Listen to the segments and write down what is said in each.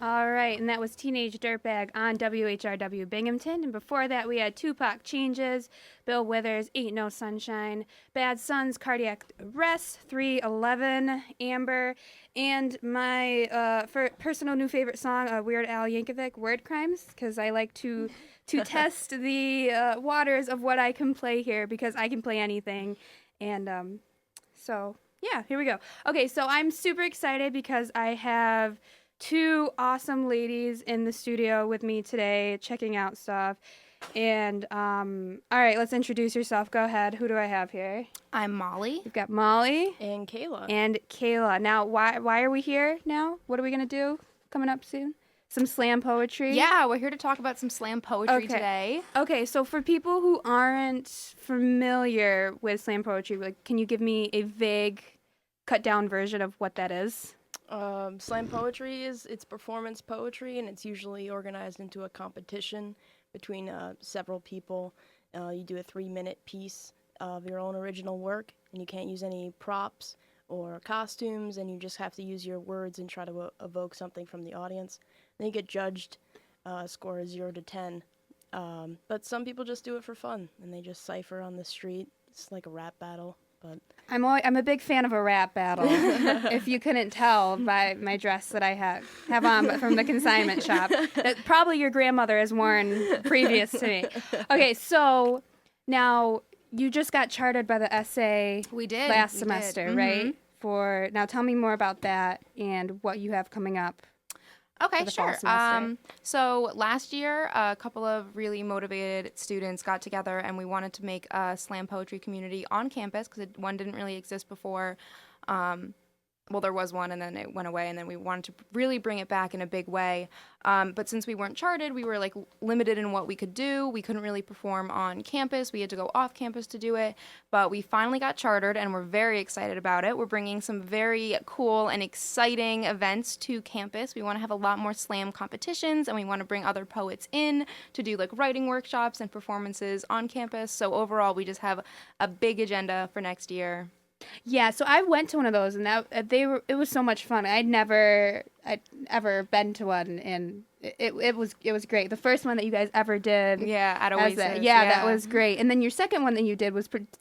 All right, and that was Teenage Dirtbag on WHRW Binghamton. And before that, we had Tupac Changes, Bill Withers, Ain't No Sunshine, Bad Sons, Cardiac Arrest, 311, Amber, and my personal new favorite song, Weird Al Yankovic, Word Crimes, because I like to test the waters of what I can play here, because I can play anything. And so, yeah, here we go. Okay, so I'm super excited because I have two awesome ladies in the studio with me today checking out stuff. And all right, let's introduce yourself. Go ahead. Who do I have here? I'm Molly. We've got Molly And Kayla. and Kayla. Now, why are we here now? What are we gonna do coming up soon? Some slam poetry. Yeah, we're here to talk about some slam poetry today. Okay, so for people who aren't familiar with slam poetry, like, can you give me a vague, cut down version of what that is? Slam poetry it's performance poetry, and it's usually organized into a competition between several people. You do a 3-minute piece of your own original work, and you can't use any props or costumes, and you just have to use your words and try to evoke something from the audience. Then you get judged, score is 0 to 10. But some people just do it for fun, and they just cipher on the street. It's like a rap battle. But I'm a big fan of a rap battle. If you couldn't tell by my dress that I have on from the consignment shop, that probably your grandmother has worn previous to me. Okay, so now you just got chartered by the SA. We did last we semester, did. right? Now tell me more about that and what you have coming up. Okay, the fall sure. semester. So last year, a couple of really motivated students got together, and we wanted to make a slam poetry community on campus because one didn't really exist before. Well, there was one, and then it went away, and then we wanted to really bring it back in a big way. But since we weren't chartered, we were like limited in what we could do. We couldn't really perform on campus. We had to go off campus to do it. But we finally got chartered, and we're very excited about it. We're bringing some very cool and exciting events to campus. We want to have a lot more slam competitions, and we want to bring other poets in to do like writing workshops and performances on campus. So overall, we just have a big agenda for next year. Yeah, so I went to one of those, and it was so much fun. I'd ever been to one, and it was great. The first one that you guys ever did, Yeah, at Oasis. that was great. And then your second one that you did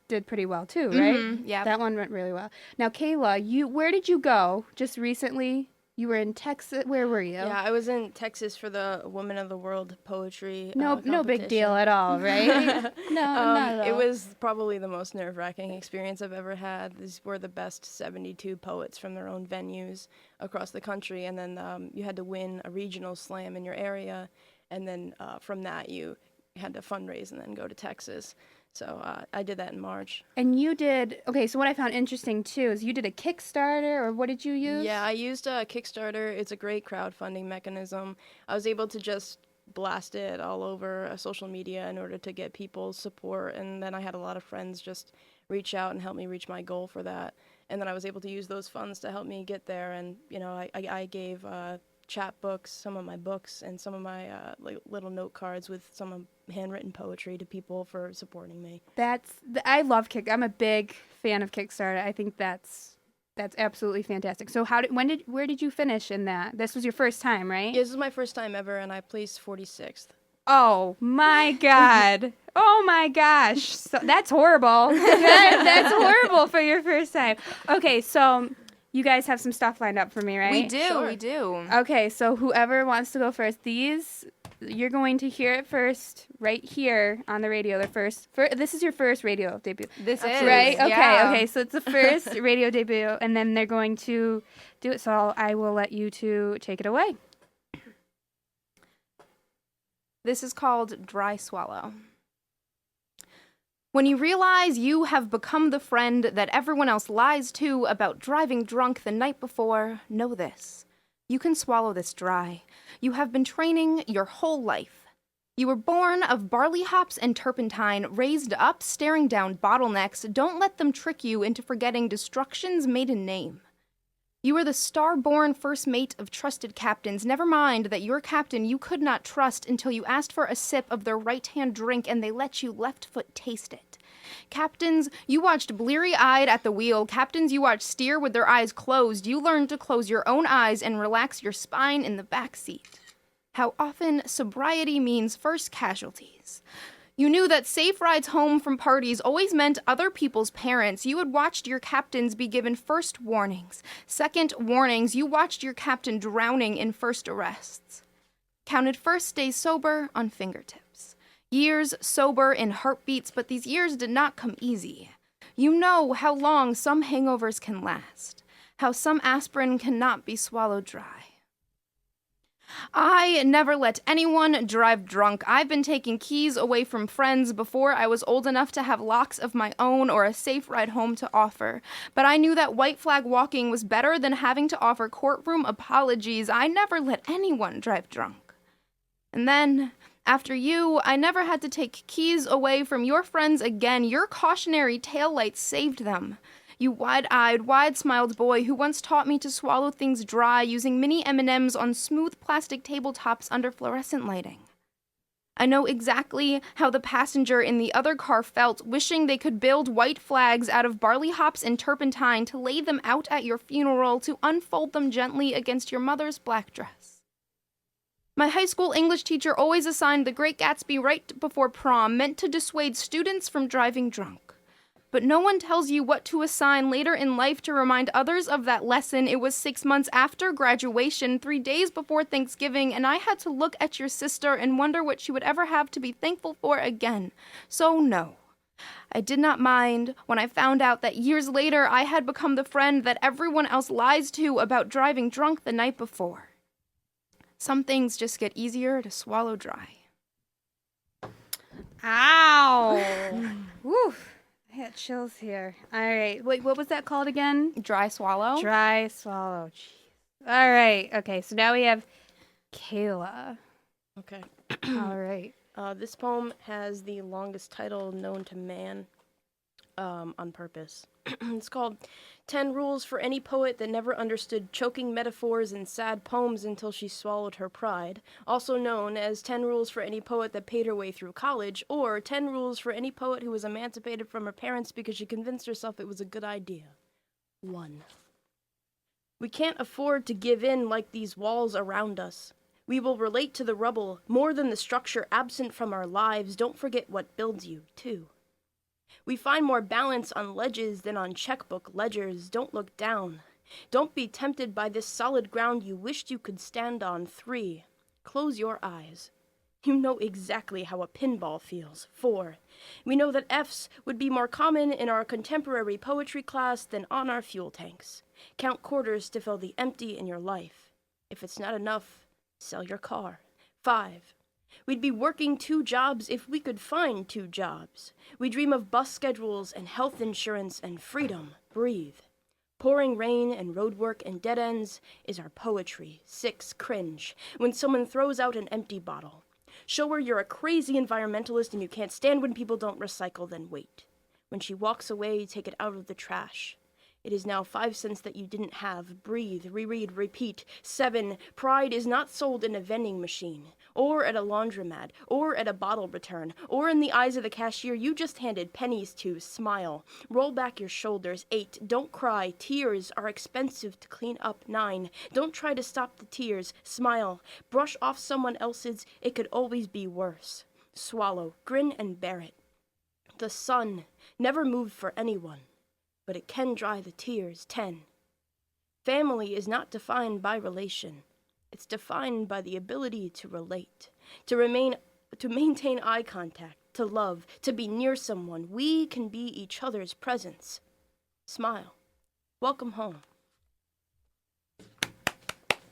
did pretty well too, right? Mm-hmm, yeah. That one went really well. Now, Kayla, where did you go just recently? You were in Texas. Where were you? yeah, I was in Texas for the Women of the World poetry No big competition. deal at all, right? No, not at all. It was probably the most nerve-wracking experience I've ever had. These were the best 72 poets from their own venues across the country, and then you had to win a regional slam in your area, and then from that you had to fundraise and then go to Texas. So I did that in March. And you did, okay, so what I found interesting too is you did a Kickstarter, or what did you use? Yeah, I used Kickstarter. It's a great crowdfunding mechanism. I was able to just blast it all over social media in order to get people's support, and then I had a lot of friends just reach out and help me reach my goal for that. And then I was able to use those funds to help me get there, and I gave chapbooks, some of my books, and some of my little note cards with some of handwritten poetry to people for supporting me. I love I'm a big fan of Kickstarter. I think that's absolutely fantastic. So where did you finish in that? This was your first time, right? Yeah, this is my first time ever, and I placed 46th. Oh my God. Oh my gosh. So that's horrible. That's horrible for your first time. Okay, so you guys have some stuff lined up for me, right? We do, Sure. we do. Okay, so whoever wants to go first, you're going to hear it first right here on the radio. This is your first radio debut. This is, right? Okay, yeah. okay. So it's the first radio debut, and then they're going to do it. So I will let you two take it away. This is called Dry Swallow. When you realize you have become the friend that everyone else lies to about driving drunk the night before, know this. You can swallow this dry. You have been training your whole life. You were born of barley hops and turpentine, raised up, staring down bottlenecks. Don't let them trick you into forgetting destruction's maiden name. You were the star-born first mate of trusted captains. Never mind that your captain you could not trust until you asked for a sip of their right-hand drink and they let you left foot taste it. Captains, you watched bleary-eyed at the wheel. Captains, you watched steer with their eyes closed. You learned to close your own eyes and relax your spine in the back seat. How often sobriety means first casualties. You knew that safe rides home from parties always meant other people's parents. You had watched your captains be given first warnings, second warnings. You watched your captain drowning in first arrests. Counted first days sober on fingertips. Years sober in heartbeats, but these years did not come easy. You know how long some hangovers can last, how some aspirin cannot be swallowed dry. I never let anyone drive drunk. I've been taking keys away from friends before I was old enough to have locks of my own or a safe ride home to offer. But I knew that white flag walking was better than having to offer courtroom apologies. I never let anyone drive drunk. And then, after you, I never had to take keys away from your friends again. Your cautionary taillights saved them. You wide-eyed, wide-smiled boy who once taught me to swallow things dry using mini M&Ms on smooth plastic tabletops under fluorescent lighting. I know exactly how the passenger in the other car felt, wishing they could build white flags out of barley hops and turpentine to lay them out at your funeral, to unfold them gently against your mother's black dress. My high school English teacher always assigned The Great Gatsby right before prom, meant to dissuade students from driving drunk. But no one tells you what to assign later in life to remind others of that lesson. It was 6 months after graduation, 3 days before Thanksgiving, and I had to look at your sister and wonder what she would ever have to be thankful for again. So no, I did not mind when I found out that years later I had become the friend that everyone else lies to about driving drunk the night before. Some things just get easier to swallow dry. Ow! Woo! I had chills here. All right. Wait, what was that called again? Dry swallow? Dry swallow. Jeez. All right. Okay, so now we have Kayla. Okay. All right. This poem has the longest title known to man on purpose. It's called 10 Rules for Any Poet That Never Understood Choking Metaphors in Sad Poems Until She Swallowed Her Pride, also known as 10 Rules for Any Poet That Paid Her Way Through College, or 10 Rules for Any Poet Who Was Emancipated from Her Parents Because She Convinced Herself It Was a Good Idea. 1. We can't afford to give in like these walls around us. We will relate to the rubble more than the structure absent from our lives. Don't forget what builds you, 2. We find more balance on ledges than on checkbook ledgers. Don't look down. Don't be tempted by this solid ground you wished you could stand on. 3. Close your eyes. You know exactly how a pinball feels. 4. We know that F's would be more common in our contemporary poetry class than on our fuel tanks. Count quarters to fill the empty in your life. If it's not enough, sell your car. 5. We'd be working 2 jobs if we could find 2 jobs. We dream of bus schedules and health insurance and freedom. Breathe. Pouring rain and road work and dead ends is our poetry. 6. Cringe. When someone throws out an empty bottle. Show her you're a crazy environmentalist and you can't stand when people don't recycle, then wait. When she walks away, take it out of the trash. It is now 5 cents that you didn't have. Breathe, reread, repeat. 7. Pride is not sold in a vending machine, or at a laundromat, or at a bottle return, or in the eyes of the cashier you just handed pennies to. Smile. Roll back your shoulders. 8. Don't cry. Tears are expensive to clean up. 9. Don't try to stop the tears. Smile. Brush off someone else's. It could always be worse. Swallow. Grin and bear it. The sun never moved for anyone, but it can dry the tears. 10. Family is not defined by relation. It's defined by the ability to relate, to maintain eye contact, to love, to be near someone. We can be each other's presence. Smile. Welcome home.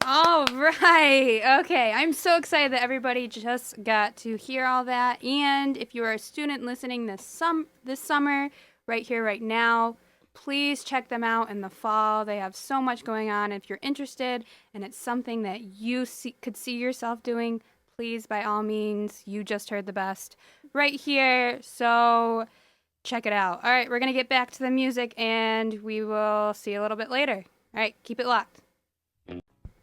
All right. Okay. I'm so excited that everybody just got to hear all that. And if you are a student listening this summer, right here, right now, please check them out in the fall. They have so much going on. If you're interested and it's something that you could see yourself doing, please, by all means, you just heard the best right here. So check it out. All right, we're going to get back to the music and we will see you a little bit later. All right, keep it locked.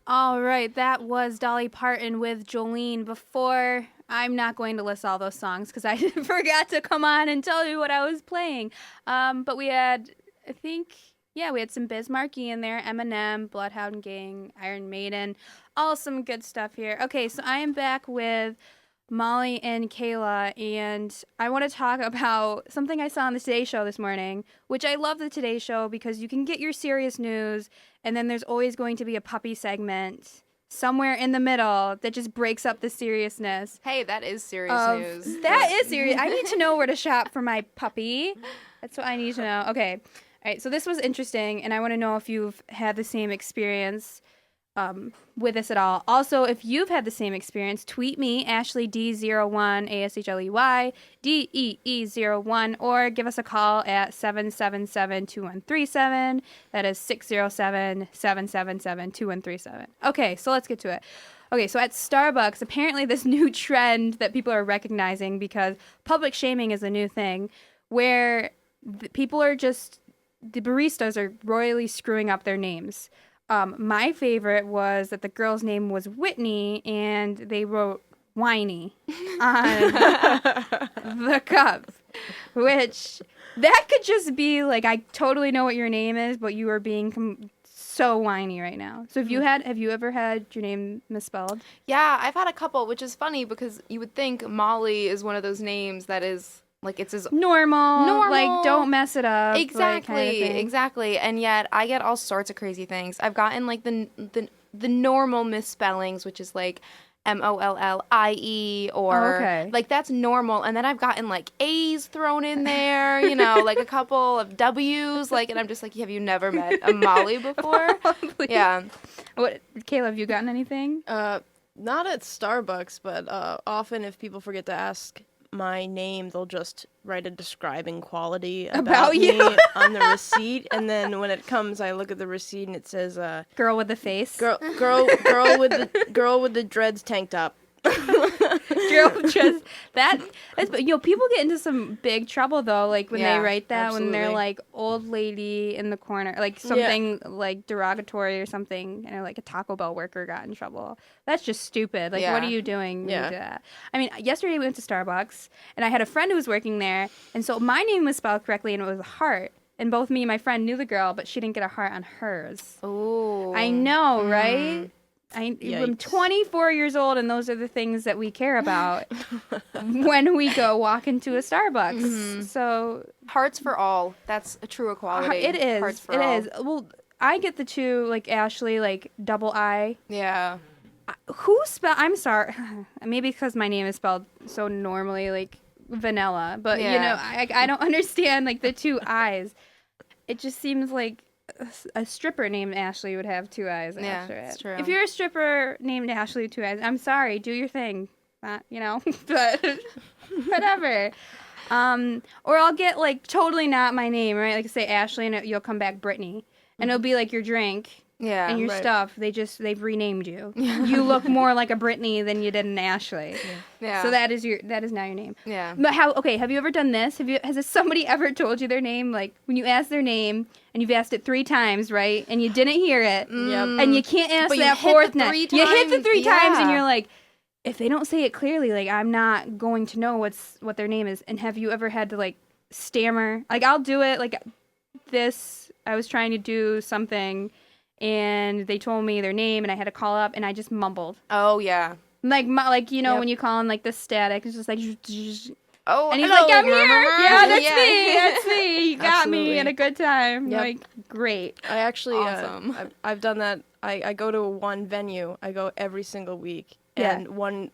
All right, that was Dolly Parton with Jolene. Before, I'm not going to list all those songs because I forgot to come on and tell you what I was playing. But we had, I think, we had some Biz Markie in there, Eminem, Bloodhound Gang, Iron Maiden, all some good stuff here. Okay, so I am back with Molly and Kayla, and I want to talk about something I saw on the Today Show this morning, which I love the Today Show because you can get your serious news, and then there's always going to be a puppy segment somewhere in the middle that just breaks up the seriousness. Hey, that is serious news. That is serious. I need to know where to shop for my puppy. That's what I need to know. Okay. All right, so this was interesting, and I want to know if you've had the same experience with this at all. Also, if you've had the same experience, tweet me, AshleyD01, ASHLEY, DEE01, or give us a call at 777-2137. That is 607-777-2137. Okay, so let's get to it. Okay, so at Starbucks, apparently this new trend that people are recognizing because public shaming is a new thing where people are just, the baristas are royally screwing up their names. My favorite was that the girl's name was Whitney, and they wrote whiny on the cup, which that could just be like, I totally know what your name is, but you are being so whiny right now. So have you ever had your name misspelled? Yeah, I've had a couple, which is funny because you would think Molly is one of those names that is like it's as normal, like don't mess it up. Exactly, like, kind of thing. exactly. And yet I get all sorts of crazy things. I've gotten like the normal misspellings, which is like MOLLIE or like that's normal. And then I've gotten like A's thrown in there, you know, like a couple of W's, like, and I'm just like, have you never met a Molly before? Probably. Yeah. What, Kayla, have you gotten anything? Not at Starbucks, but often if people forget to ask my name, they'll just write a describing quality about you me on the receipt, and then when it comes, I look at the receipt and it says, "Girl with the face." Girl with the dreads tanked up. Girl just that's people get into some big trouble though, like when they write that when they're like old lady in the corner, like something like derogatory or something, like a Taco Bell worker got in trouble. That's just stupid. Like what are you doing when you do that? I mean, yesterday we went to Starbucks and I had a friend who was working there, and so my name was spelled correctly and it was a heart. And both me and my friend knew the girl, but she didn't get a heart on hers. Oh, I know, right? I'm 24 years old, and those are the things that we care about when we go walk into a Starbucks. Mm-hmm. So hearts for all. That's a true equality. It is. Hearts for all. It is. Well, I get the two, like Ashley, like double I. Yeah. I'm sorry. Maybe because my name is spelled so normally, like vanilla. But, I don't understand, like, the two I's. It just seems like a stripper named Ashley would have two eyes after it. It's true. If you're a stripper named Ashley with two eyes, I'm sorry, do your thing. But whatever. Or I'll get like totally not my name, right? Like say Ashley and you'll come back Brittany. And it'll be like your drink. Yeah. And your stuff. They've renamed you. You look more like a Brittany than you did an Ashley. Yeah. So that is now your name. Yeah. But have you ever done this? Has somebody ever told you their name? Like when you ask their name and you've asked it 3 times, right? And you didn't hear it. And you can't ask but that you fourth time. You hit the 3 times and you're like, if they don't say it clearly, like I'm not going to know what their name is. And have you ever had to like stammer? Like I'll do it like this. I was trying to do something and they told me their name and I had to call up and I just mumbled. Oh yeah. Like when you call in like the static, it's just like oh, and he's hello. like, I'm here. Yeah, that's me. You got me at a good time. Yep. Like great. I actually awesome. I've done that. I go to one venue. I go every single week. And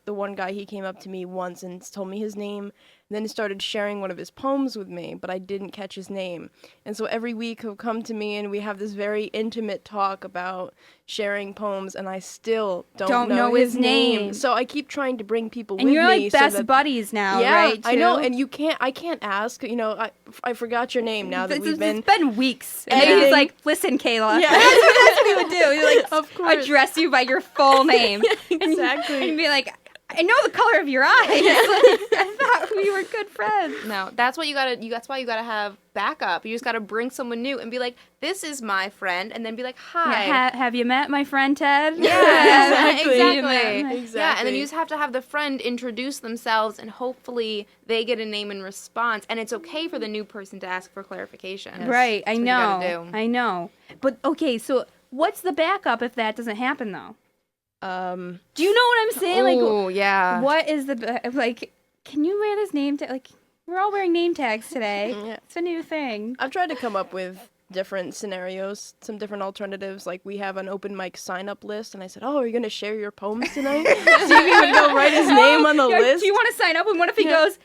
the one guy, he came up to me once and told me his name. And then he started sharing one of his poems with me, but I didn't catch his name. And so every week he'll come to me and we have this very intimate talk about sharing poems, and I still don't know his name. So I keep trying to bring people with me. And you're like best buddies now, right? I know. And I can't ask. I forgot your name now that we've been. It's been weeks. And then he's like, listen, Kayla. Yeah. That's what he would do. He would like of course. address you by your full name. Exactly. And be like, I know the color of your eyes. I thought we were good friends. No, that's what you gotta. That's why you gotta have backup. You just gotta bring someone new and be like, "This is my friend," and then be like, "Hi." Have you met my friend Ted? Yeah, Exactly. exactly. Yeah, and then you just have to have the friend introduce themselves, and hopefully they get a name and response. And it's okay for the new person to ask for clarification. Right, I That's what you know. gotta do. I know. But okay, so what's the backup if that doesn't happen though? Do you know what I'm saying? Oh, yeah. What is like? Can you wear this name tag? Like, we're all wearing name tags today. Yeah. It's a new thing. I've tried to come up with different scenarios, some different alternatives. Like, we have an open mic sign-up list, and I said, "Oh, are you gonna share your poems tonight?" See if he would go write his name on the list. Do you want to sign up? And what if he goes?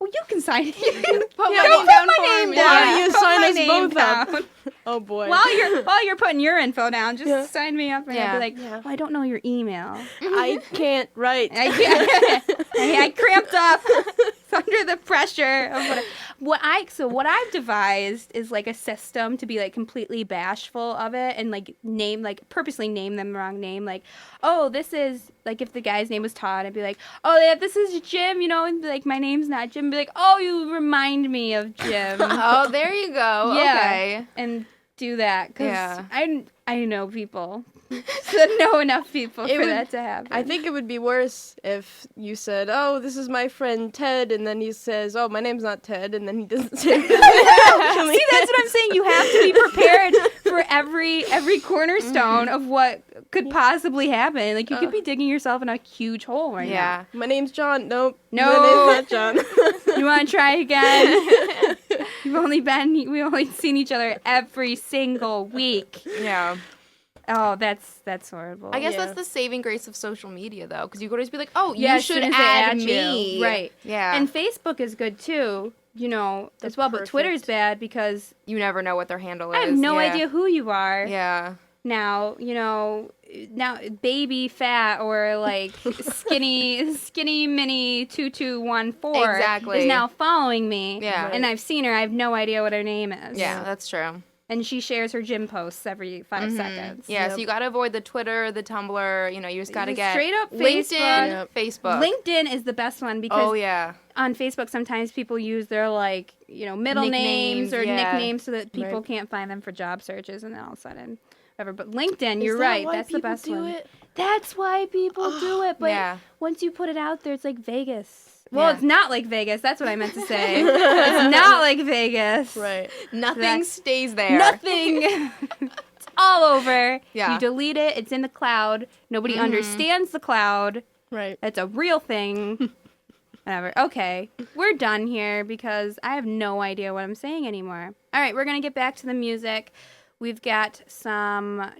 Well, you can sign it. Put Yeah, my well, name down my for name him. down. Why Yeah. don't you Put sign my us name both up? down. Oh boy. While you're putting your info down, just Yeah. sign me up, and Yeah. I'll be like, Yeah. well, I don't know your email. I can't write. I cramped up under the pressure of what I've devised is like a system to be like completely bashful of it and like purposely name them the wrong name. Like, oh, this is like if the guy's name was Todd, I'd be like, oh yeah, this is Jim, and be like my name's not Jim. Be like, oh, you remind me of Jim. Oh, there you go. Yeah. Okay. And do that because Yeah. I know people. So know enough people It for would- that to happen. I think it would be worse if you said, "Oh, this is my friend Ted," and then he says, "Oh, my name's not Ted," and then he doesn't say. See, that's what I'm saying. You have to be prepared for every cornerstone of what could possibly happen. Like you could be digging yourself in a huge hole right Yeah. My name's John. Nope. No. My name's not John. now. You want to try again? We've only seen each other every single week. Yeah. Oh, that's horrible. I guess Yeah. that's the saving grace of social media, though, because you could always be like, "Oh, Yeah, you as soon should as they add you. me." Right. Yeah. And Facebook is good too, as well. But perfect. Twitter's bad because you never know what their handle is. I have no Yeah. idea who you are. Yeah. Now, now baby fat or like skinny mini 2214 Exactly. is now following me. Yeah. And I've seen her. I have no idea what her name is. Yeah, that's true. And she shares her gym posts every 5 seconds. Yeah, so Yep. you got to avoid the Twitter, the Tumblr. You just got to Just get straight up LinkedIn, Facebook. Facebook. LinkedIn is the best one because Oh yeah. on Facebook sometimes people use their middle names Nicknames, or yeah. nicknames so that people Right. can't find them for job searches, and then all of a sudden whatever. But LinkedIn, Is you're that right. why That's the people best do one. it? That's why people do it. But Yeah. once you put it out there, it's like Vegas. Well, Yeah. it's not like Vegas. That's what I meant to say. It's not like Vegas. Right. Nothing That's- stays there. Nothing. It's all over. Yeah. You delete it. It's in the cloud. Nobody understands the cloud. Right. It's a real thing. Whatever. Okay. We're done here because I have no idea what I'm saying anymore. All right. We're going to get back to the music. We've got some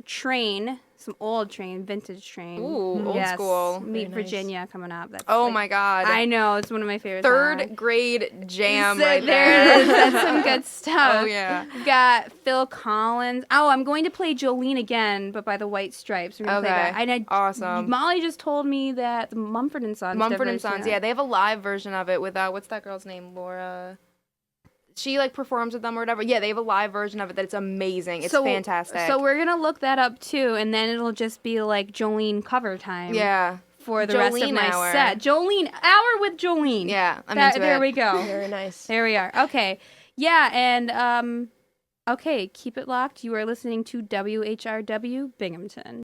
old Train, vintage Train. Ooh, old school. Meet Very nice. Virginia coming up. That's Oh like- my God. I know. It's one of my favorite Third songs. grade jam So right there there. it is. That's some good stuff. Oh yeah. We've got Phil Collins. Oh, I'm going to play Jolene again, but by the White Stripes. We're gonna play Okay. that. And Awesome. Molly just told me that the Mumford and Sons. Mumford did and version Sons. of it. Yeah, they have a live version of it with what's that girl's name? Laura. She performs with them or whatever. Yeah, they have a live version of it that's amazing. It's fantastic. So we're gonna look that up too, and then it'll just be like Jolene cover time. yeah. For the rest of Jolene my hour. set. Jolene hour with Jolene. Yeah, I'm That- into there it. we go. Very nice. There we are. Okay. Yeah, and okay, keep it locked. You are listening to WHRW Binghamton.